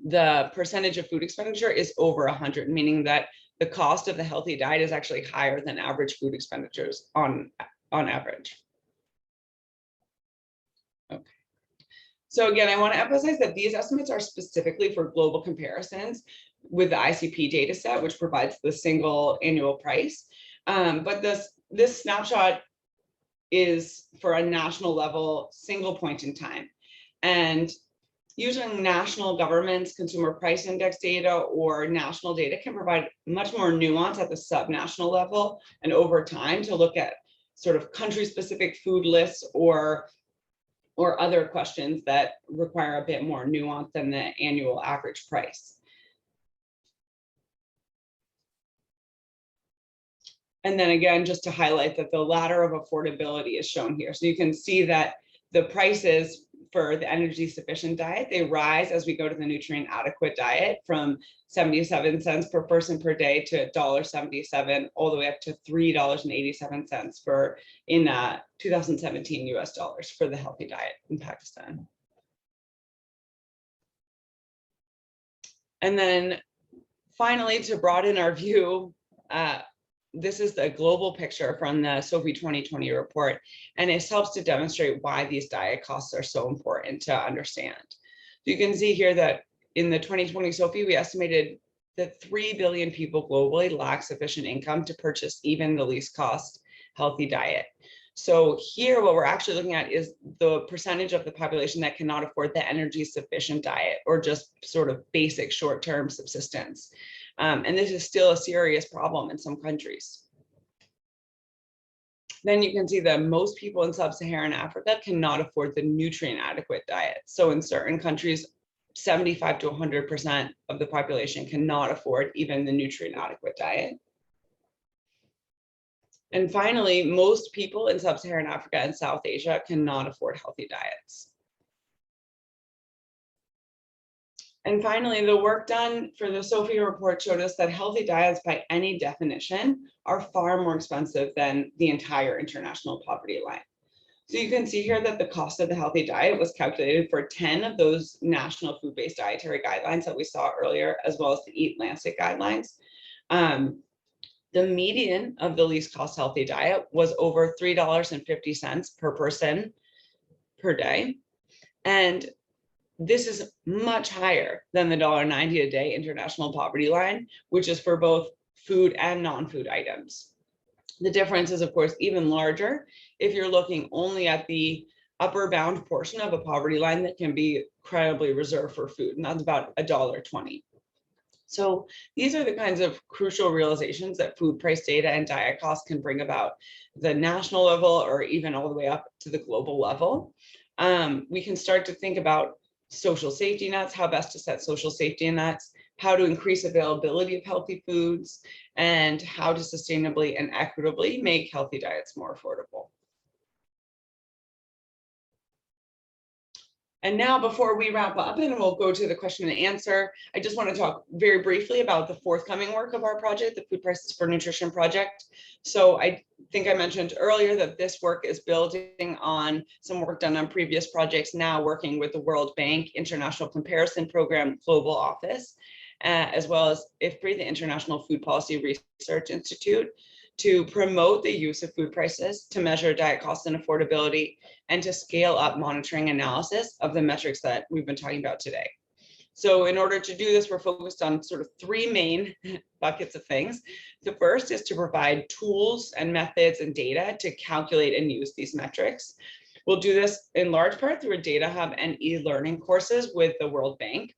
the percentage of food expenditure is over 100, meaning that the cost of the healthy diet is actually higher than average food expenditures on average. Okay. So again, I want to emphasize that these estimates are specifically for global comparisons with the ICP data set, which provides the single annual price. But this snapshot is for a national level, single point in time. And using national governments, consumer price index data, or national data can provide much more nuance at the subnational level and over time to look at sort of country-specific food lists or other questions that require a bit more nuance than the annual average price. And then again, just to highlight that the ladder of affordability is shown here. So you can see that the prices for the energy sufficient diet. They rise as we go to the nutrient adequate diet from 77 cents per person per day to $1.77 all the way up to $3.87 for in 2017 US dollars for the healthy diet in Pakistan. And then finally, to broaden our view, this is the global picture from the SOFI 2020 report, and it helps to demonstrate why these diet costs are so important to understand. You can see here that in the 2020 SOFI, we estimated that 3 billion people globally lack sufficient income to purchase even the least cost healthy diet. So here, what we're actually looking at is the percentage of the population that cannot afford the energy sufficient diet or just sort of basic short-term subsistence. And this is still a serious problem in some countries. Then you can see that most people in sub-Saharan Africa cannot afford the nutrient adequate diet. So in certain countries, 75 to 100% of the population cannot afford even the nutrient adequate diet. And finally, most people in sub-Saharan Africa and South Asia cannot afford healthy diets. And finally, the work done for the SOFI report showed us that healthy diets by any definition are far more expensive than the entire international poverty line. So you can see here that the cost of the healthy diet was calculated for 10 of those national food-based dietary guidelines that we saw earlier, as well as the eLearning guidelines. The median of the least cost healthy diet was over $3.50 per person per day. And this is much higher than the $1.90 a day international poverty line, which is for both food and non-food items. The difference is, of course, even larger if you're looking only at the upper bound portion of a poverty line that can be credibly reserved for food, and that's about $1.20. So these are the kinds of crucial realizations that food price data and diet costs can bring about the national level or even all the way up to the global level. We can start to think about social safety nets, how best to set social safety nets, how to increase availability of healthy foods, and how to sustainably and equitably make healthy diets more affordable. And now, before we wrap up and we'll go to the question and answer, I just want to talk very briefly about the forthcoming work of our project, the Food Prices for Nutrition project. So I think I mentioned earlier that this work is building on some work done on previous projects, now working with the World Bank International Comparison Program Global Office, as well as IFPRI, the International Food Policy Research Institute, to promote the use of food prices, to measure diet costs and affordability, and to scale up monitoring analysis of the metrics that we've been talking about today. So in order to do this, we're focused on sort of three main buckets of things. The first is to provide tools and methods and data to calculate and use these metrics. We'll do this in large part through a data hub and e-learning courses with the World Bank.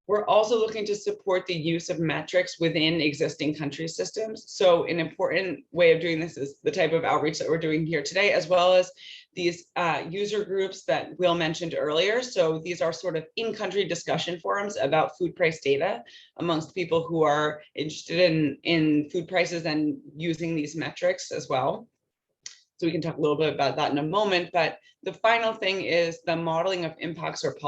We're also looking to support the use of metrics within existing country systems. So an important way of doing this is the type of outreach that we're doing here today, as well as these user groups that Will mentioned earlier. So these are sort of in-country discussion forums about food price data amongst people who are interested in food prices and using these metrics as well. So we can talk a little bit about that in a moment, but the final thing is the modeling of impacts of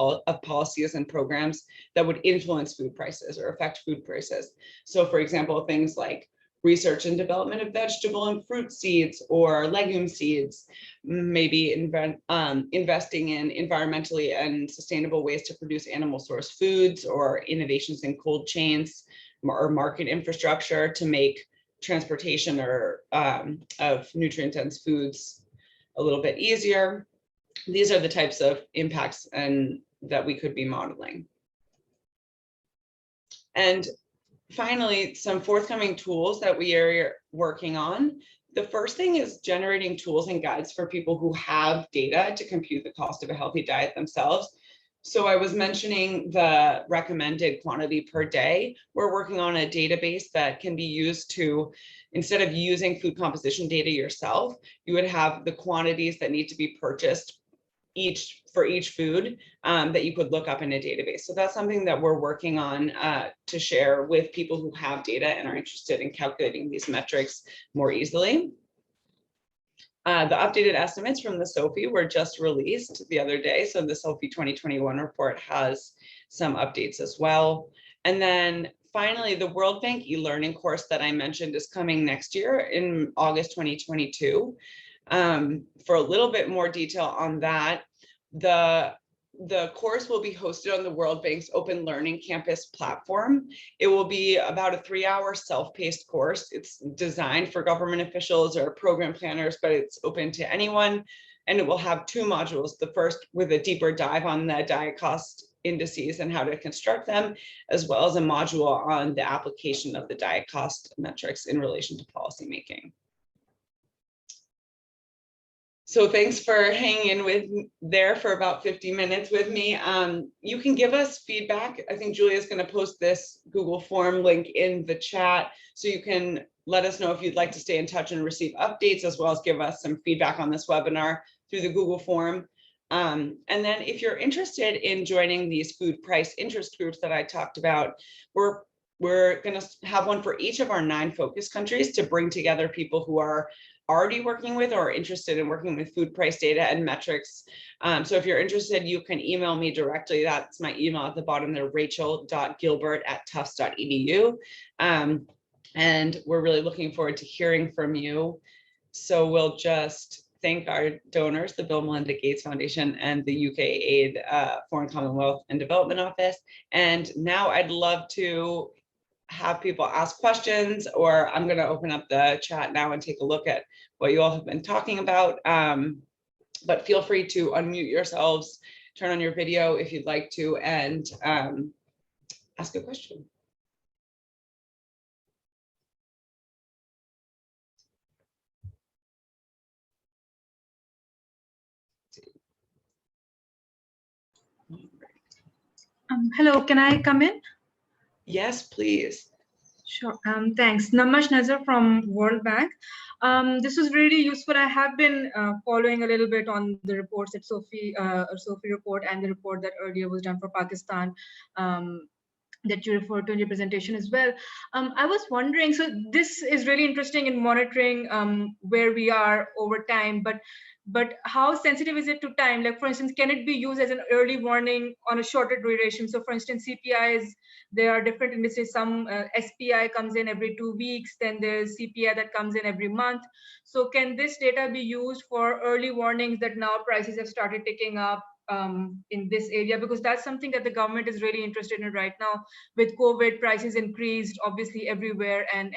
policies and programs that would influence food prices or affect food prices. So for example, things like research and development of vegetable and fruit seeds or legume seeds, maybe investing in environmentally and sustainable ways to produce animal source foods, or innovations in cold chains or market infrastructure to make transportation or of nutrient-dense foods a little bit easier. These are the types of impacts that we could be modeling. And finally, some forthcoming tools that we are working on. The first thing is generating tools and guides for people who have data to compute the cost of a healthy diet themselves. So I was mentioning the recommended quantity per day. We're working on a database that can be used to, instead of using food composition data yourself, you would have the quantities that need to be purchased for each food that you could look up in a database. So that's something that we're working on to share with people who have data and are interested in calculating these metrics more easily. The updated estimates from the SOFI were just released the other day. So the SOFI 2021 report has some updates as well. And then finally, the World Bank eLearning course that I mentioned is coming next year in August 2022. For a little bit more detail on that, the course will be hosted on the World Bank's Open Learning Campus platform. It will be about a 3-hour self-paced course. It's designed for government officials or program planners, but it's open to anyone. And it will have 2 modules. The first with a deeper dive on the diet cost indices and how to construct them, as well as a module on the application of the diet cost metrics in relation to policymaking. So thanks for hanging in with there for about 50 minutes with me. You can give us feedback. I think Julia's going to post this Google form link in the chat, so you can let us know if you'd like to stay in touch and receive updates, as well as give us some feedback on this webinar through the Google form. And then if you're interested in joining these food price interest groups that I talked about, we're going to have one for each of our 9 focus countries to bring together people who are already working with or interested in working with food price data and metrics. So if you're interested, you can email me directly. That's my email at the bottom there, rachel.gilbert@tufts.edu. And we're really looking forward to hearing from you. So we'll just thank our donors, the Bill and Melinda Gates Foundation and the UK Aid Foreign Commonwealth and Development Office. And now I'd love to have people ask questions, or I'm going to open up the chat now and take a look at what you all have been talking about. But feel free to unmute yourselves, turn on your video if you'd like to, and ask a question. Hello, can I come in? Yes, please. Sure. Thanks. Namash Nazar from World Bank. This was really useful. I have been following a little bit on the reports that SOFI report and the report that earlier was done for Pakistan that you referred to in your presentation as well. I was wondering, so this is really interesting in monitoring where we are over time, but how sensitive is it to time? Like, for instance, can it be used as an early warning on a shorter duration? So for instance, CPIs, there are different indices. Some SPI comes in every 2 weeks, then there's CPI that comes in every month. So can this data be used for early warnings that now prices have started ticking up in this area? Because that's something that the government is really interested in right now. With COVID, prices increased obviously everywhere, and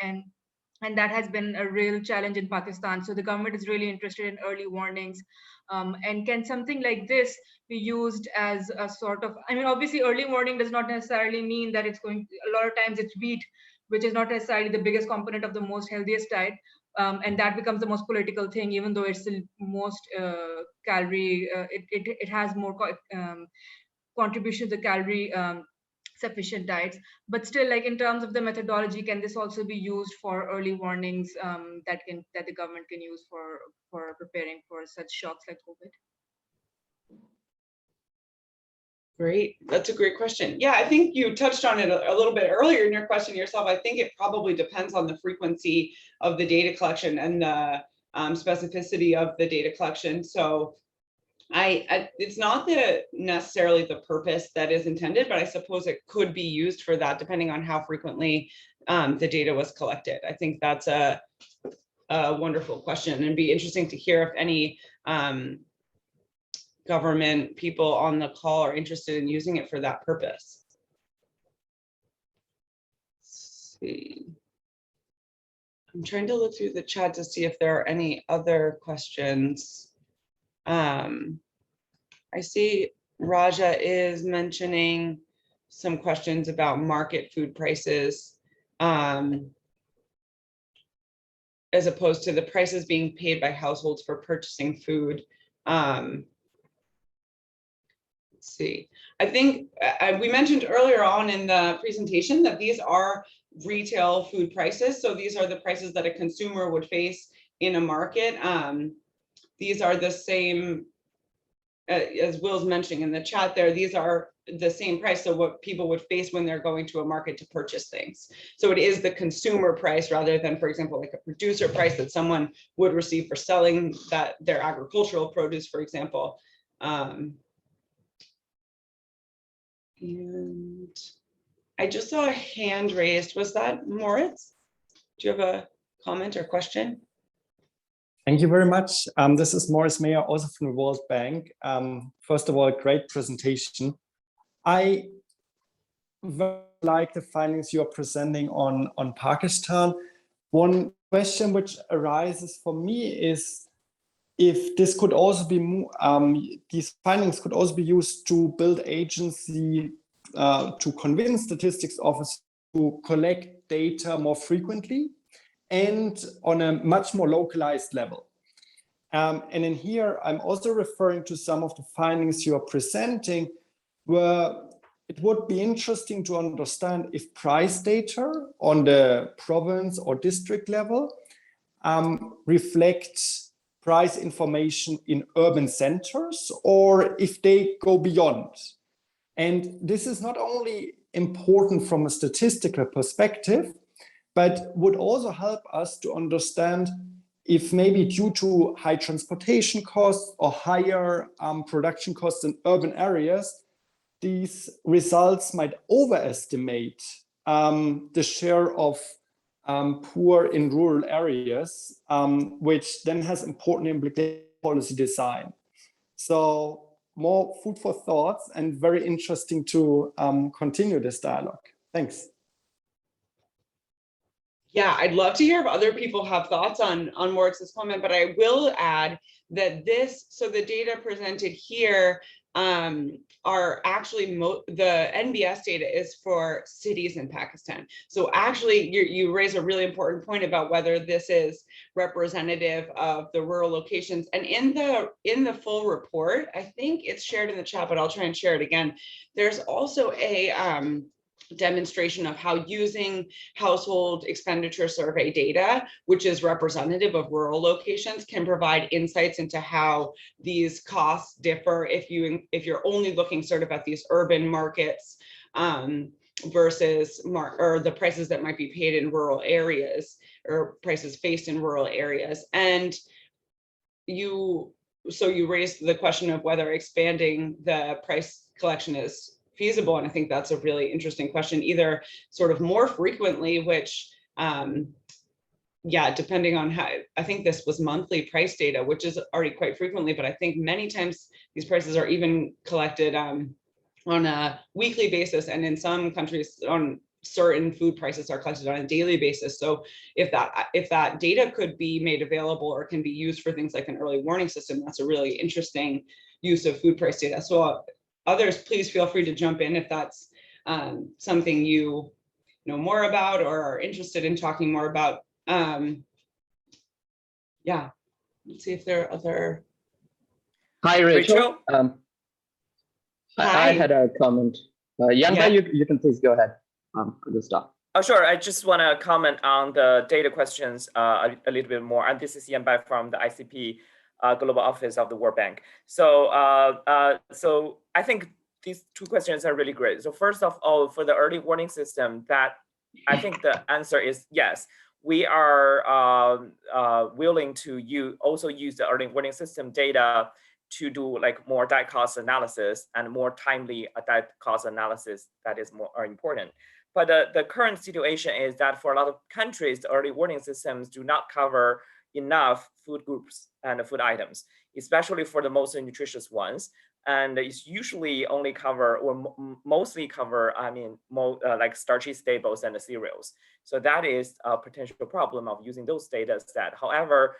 that has been a real challenge in Pakistan. So the government is really interested in early warnings. And can something like this be used as a sort of, I mean, obviously early warning does not necessarily mean that it's going, a lot of times it's wheat, which is not necessarily the biggest component of the most healthiest diet. And that becomes the most political thing, even though it's the most calorie, it has more contribution to the calorie sufficient diets. But still, like in terms of the methodology, can this also be used for early warnings that the government can use for preparing for such shocks like COVID? Great, that's a great question. Yeah, I think you touched on it a little bit earlier in your question yourself. I think it probably depends on the frequency of the data collection and the specificity of the data collection. So it's not necessarily the purpose that is intended, but I suppose it could be used for that depending on how frequently the data was collected. I think that's a wonderful question, and it'd be interesting to hear if any government people on the call are interested in using it for that purpose. Let's see. I'm trying to look through the chat to see if there are any other questions. I see Raja is mentioning some questions about market food prices, as opposed to the prices being paid by households for purchasing food. Let's see. I think we mentioned earlier on in the presentation that these are retail food prices. So these are the prices that a consumer would face in a market. These are the same, as Will's mentioning in the chat there, these are the same price, so what people would face when they're going to a market to purchase things. So it is the consumer price rather than, for example, like a producer price that someone would receive for selling their agricultural produce, for example. And I just saw a hand raised. Was that Moritz? Do you have a comment or question? Thank you very much. This is Moritz Mayer, also from the World Bank. First of all, great presentation. I very like the findings you are presenting on Pakistan. One question which arises for me is if this could also be, these findings could also be used to build agency to convince statistics officers to collect data more frequently and on a much more localized level. And in here, I'm also referring to some of the findings you are presenting, where it would be interesting to understand if price data on the province or district level reflects price information in urban centers, or if they go beyond. And this is not only important from a statistical perspective, but would also help us to understand if maybe due to high transportation costs or higher production costs in urban areas, these results might overestimate the share of poor in rural areas, which then has important implications for policy design. So more food for thoughts and very interesting to continue this dialogue. Thanks. Yeah, I'd love to hear if other people have thoughts on Moritz's comment, but I will add that so the data presented here are actually, the NBS data is for cities in Pakistan. So actually, you raise a really important point about whether this is representative of the rural locations. And in the full report, I think it's shared in the chat, but I'll try and share it again. There's also a demonstration of how using household expenditure survey data, which is representative of rural locations, can provide insights into how these costs differ if you're only looking sort of at these urban markets versus or the prices that might be paid in rural areas or prices faced in rural areas. And you raised the question of whether expanding the price collection is feasible. And I think that's a really interesting question, either sort of more frequently, which, yeah, depending on how, I think this was monthly price data, which is already quite frequently, but I think many times these prices are even collected on a weekly basis. And in some countries, on certain food prices are collected on a daily basis. So if that data could be made available or can be used for things like an early warning system, that's a really interesting use of food price data. So others, please feel free to jump in if that's something you know more about or are interested in talking more about. Yeah, let's see if there are other. Hi, Rachel. Hi. I had a comment. Yanbai, Yeah. you can please go ahead. I'll just stop. Oh, sure. I just want to comment on the data questions a little bit more. And this is Yanbai from the ICP Global Office of the World Bank. So, so I think these two questions are really great. So first of all, for the early warning system, that I think the answer is yes. We are willing to also use the early warning system data to do like more direct cost analysis and more timely direct cost analysis that is more important. But the current situation is that for a lot of countries, the early warning systems do not cover enough food groups and food items, especially for the most nutritious ones. And it's usually only cover or mostly cover, like starchy staples and the cereals. So that is a potential problem of using those data set. However,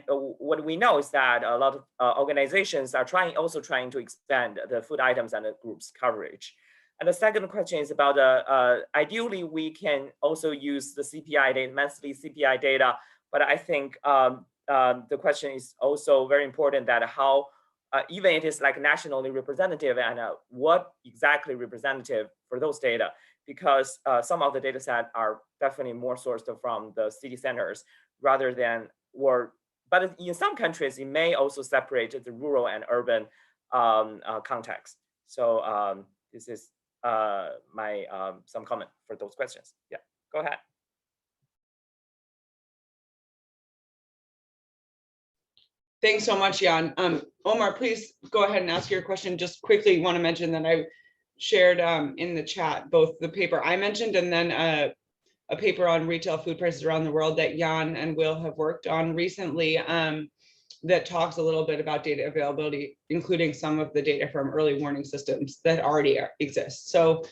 what we know is that a lot of organizations are also trying to expand the food items and the groups coverage. And the second question is about ideally we can also use the CPI data, monthly CPI data, but I think the question is also very important that how even it is like nationally representative and what exactly representative for those data, because some of the data set are definitely more sourced from the city centers rather than, but in some countries, it may also separate the rural and urban context. So this is my some comment for those questions. Yeah, go ahead. Thanks so much, Jan. Omar, please go ahead and ask your question. Just quickly want to mention that I shared in the chat both the paper I mentioned and then a paper on retail food prices around the world that Jan and Will have worked on recently that talks a little bit about data availability, including some of the data from early warning systems that already exist. So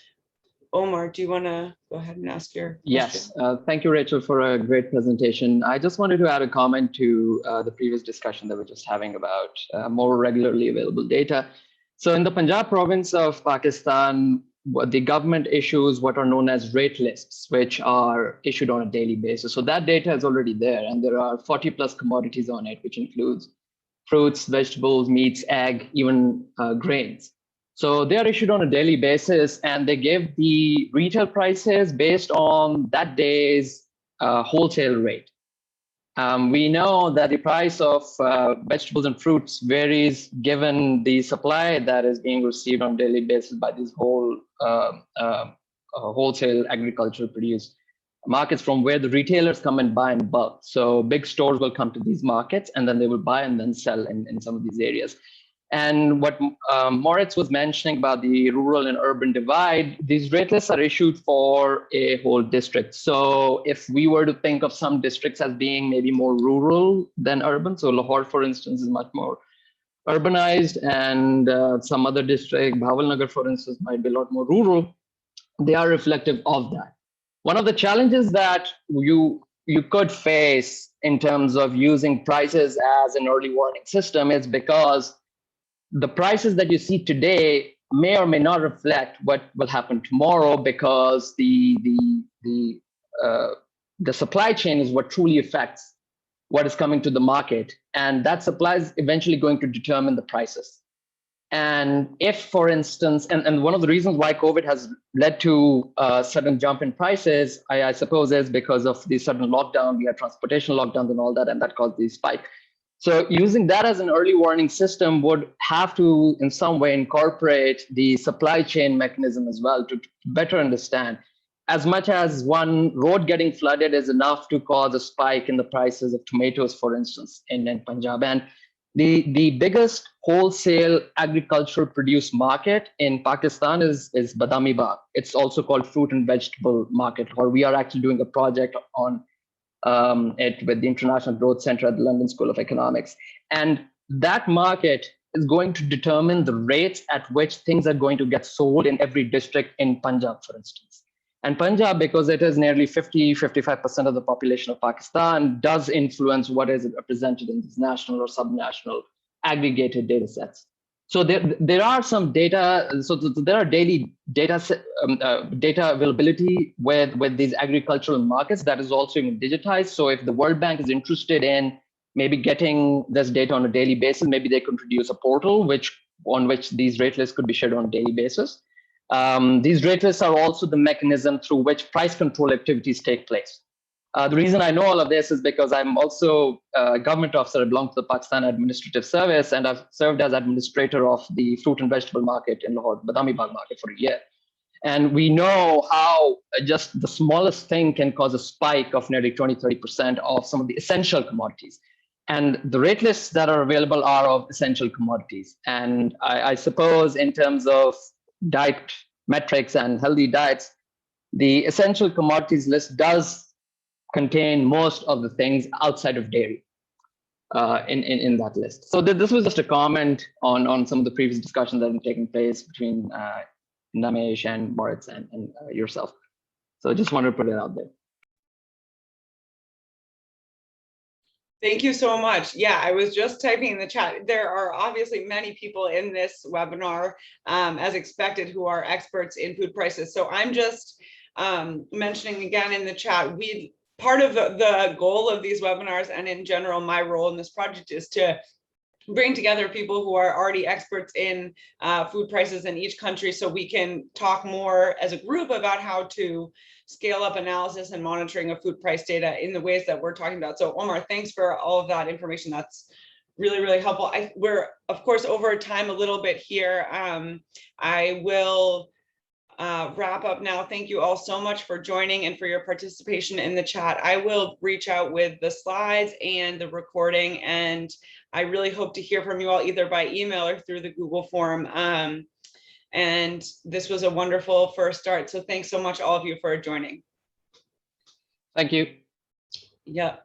Omar, do you want to go ahead and ask your question? Yes, thank you, Rachel, for a great presentation. I just wanted to add a comment to the previous discussion that we're just having about more regularly available data. So in the Punjab province of Pakistan, the government issues what are known as rate lists, which are issued on a daily basis. So that data is already there, and there are 40 plus commodities on it, which includes fruits, vegetables, meats, egg, even grains. So they are issued on a daily basis, and they give the retail prices based on that day's wholesale rate. We know that the price of vegetables and fruits varies given the supply that is being received on a daily basis by these wholesale agricultural produced markets from where the retailers come and buy in bulk. So big stores will come to these markets, and then they will buy and then sell in some of these areas. And what Moritz was mentioning about the rural and urban divide, these rate lists are issued for a whole district. So if we were to think of some districts as being maybe more rural than urban, so Lahore, for instance, is much more urbanized, and some other district, Bhavalnagar, for instance, might be a lot more rural, they are reflective of that. One of the challenges that you could face in terms of using prices as an early warning system is because the prices that you see today may or may not reflect what will happen tomorrow, because the supply chain is what truly affects what is coming to the market, and that supply is eventually going to determine the prices. And if, for instance, and one of the reasons why COVID has led to a sudden jump in prices, I suppose, is because of the sudden lockdown. We had transportation lockdowns and all that, and that caused the spike. So using that as an early warning system would have to, in some way, incorporate the supply chain mechanism as well to better understand. As much as one road getting flooded is enough to cause a spike in the prices of tomatoes, for instance, in Punjab. And the biggest wholesale agricultural produce market in Pakistan is Badami Bagh. It's also called fruit and vegetable market, or we are actually doing a project on it with the International Growth Center at the London School of Economics. And that market is going to determine the rates at which things are going to get sold in every district in Punjab, for instance. And Punjab, because it is nearly 50-55% of the population of Pakistan, does influence what is represented in these national or subnational aggregated data sets. So there are some data, so there are daily data availability with these agricultural markets that is also digitized. So if the World Bank is interested in maybe getting this data on a daily basis, maybe they could produce a portal on which these rate lists could be shared on a daily basis. These rate lists are also the mechanism through which price control activities take place. The reason I know all of this is because I'm also a government officer. I belong to the Pakistan Administrative Service, and I've served as administrator of the fruit and vegetable market in Lahore, Badami Bagh market, for a year. And we know how just the smallest thing can cause a spike of nearly 20-30% of some of the essential commodities. And the rate lists that are available are of essential commodities. And I suppose in terms of diet metrics and healthy diets, the essential commodities list does contain most of the things outside of dairy in that list. So this was just a comment on some of the previous discussions that have taken place between Namesh and Moritz and yourself. So I just wanted to put it out there. Thank you so much. Yeah, I was just typing in the chat. There are obviously many people in this webinar, as expected, who are experts in food prices. So I'm just mentioning again in the chat, part of the goal of these webinars, and in general, my role in this project, is to bring together people who are already experts in food prices in each country, so we can talk more as a group about how to scale up analysis and monitoring of food price data in the ways that we're talking about. So Omar, thanks for all of that information. That's really, really helpful. We're, of course, over time a little bit here. I will wrap up now. Thank you all so much for joining and for your participation in the chat. I will reach out with the slides and the recording, and I really hope to hear from you all either by email or through the Google form. And this was a wonderful first start. So thanks so much, all of you, for joining. Thank you. Yeah.